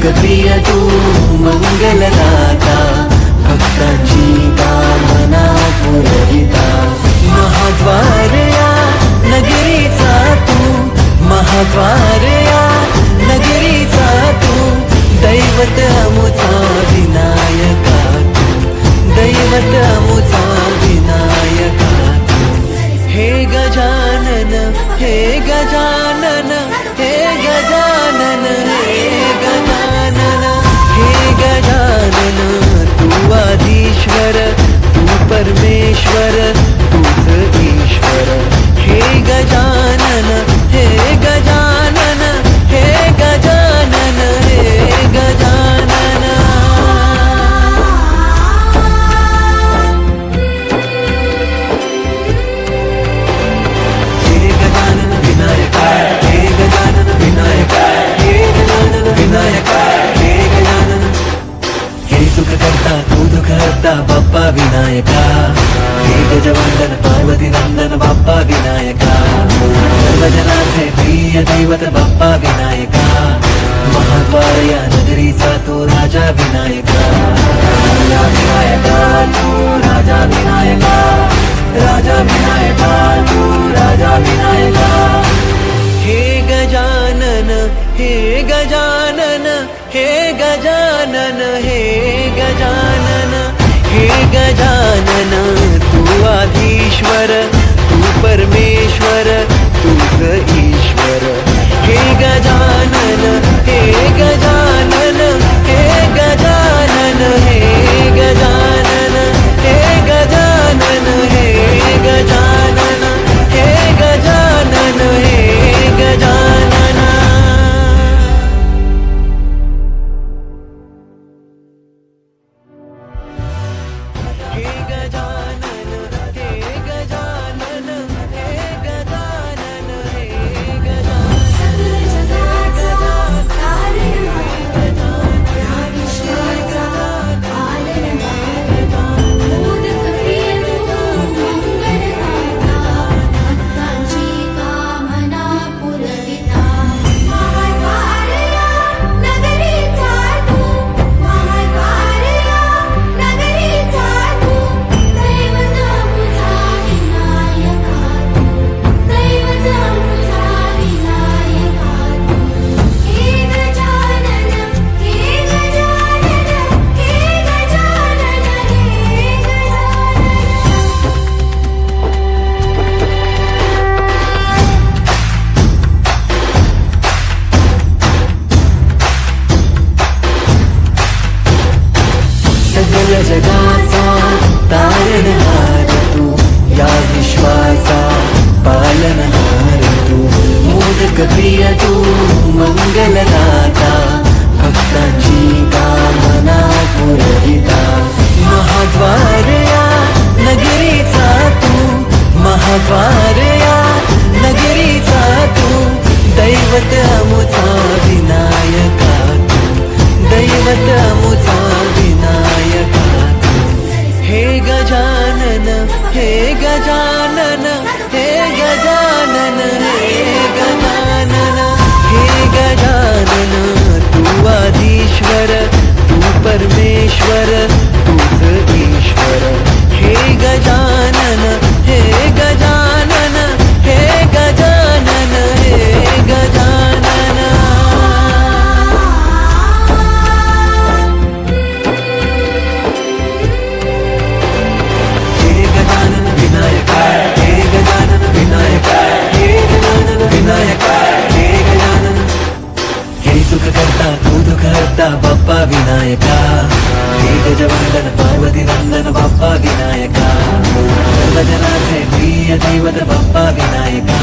मोदक प्रिय तू मंगलदाता, भक्तांची कामना पुरविता. महाद्वार या नगरीचा तू, महाद्वार या नगरीचा तू, दैवत अमुचा विनायका तू, दैवत अमुचा विनायका तू. हे गजानन, हे गजानन, हे गजानन, हे गजानन, हे गजानन. तू आदिश्वर, तू परमेश्वर, तूच ईश्वर. हे गजानन, हे गजानन, हे गजानन, हे गजानन. हे गजानन विनायका, हे गजानन विनायका, हे गजानन विनायका, हे गजानन. हे सुख करता तू दुःख हरता बाप्पा विनायका. हे गजवंदन पार्वती नंदन बाप्पा विनायका. सर्वजनांचे प्रिय दैवत बाप्पा विनायका. महाद्वार या नगरीचा तू राजा विनायका. राजा विनायका तू राजा विनायका, राजा विनायका तू राजा विनायका. हे गजानन, हे गजानन, हे गजानन, हे गजानन, हे गजानन. तू आधीश्वर, तू परमेश्वर, तूच ईश्वर. हे गजानन, हे गजानन, हे गजानन, हे गजानन, हे गजानन, हे गजानन, हे गजानन, हे गजानन. हे गजानन, हे गजानन, हे गजानन, हे गजानन. सगळ जगाचा तारणहार, विश्वाचा पालनहार. मोदक प्रिय तू मंगलदाता, भक्तांची कामना पुरविता. महाद्वार या नगरीचा तू, महाद्वार या नगरीचा तू, दैवत अमुचा विनायका तू, दैवत अमुचा विनायका तू. हे गजानन, हे गजानन, हे गजानन, हे सगळ जगाचा तारणहार तू, या विश्वाचा पालनहार तू. मोदक प्रिय तू मंगलदाता, भक्तांची कामना पुरविता. महाद्वार या नगरीचा तू, महाद्वार या नगरीचा तू, दैवत अमुचा विनायका तू, दैवत अमुचा विनायका तू. हे गजानन, हे गजानन, हे गजानन, हे गजानन, हे गजानन. तू आदिश्वर, तू परमेश्वर, तूच ईश्वर. हे गजानन, हे गजानन, हे गजानन, हे गजानन. हे गजानन विनायका, हे गजानन विनायका, हे गजानन विनायका, हे गजानन. हे सुख करता तू दुःख हरता बाप्पा विनायका. हे गजवंदन पार्वती नंदन बाप्पा विनायका. सर्वजनांचे प्रिय दैवत बाप्पा विनायका.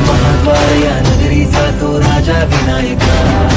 महाद्वार या नगरीचा तो राजा विनायका.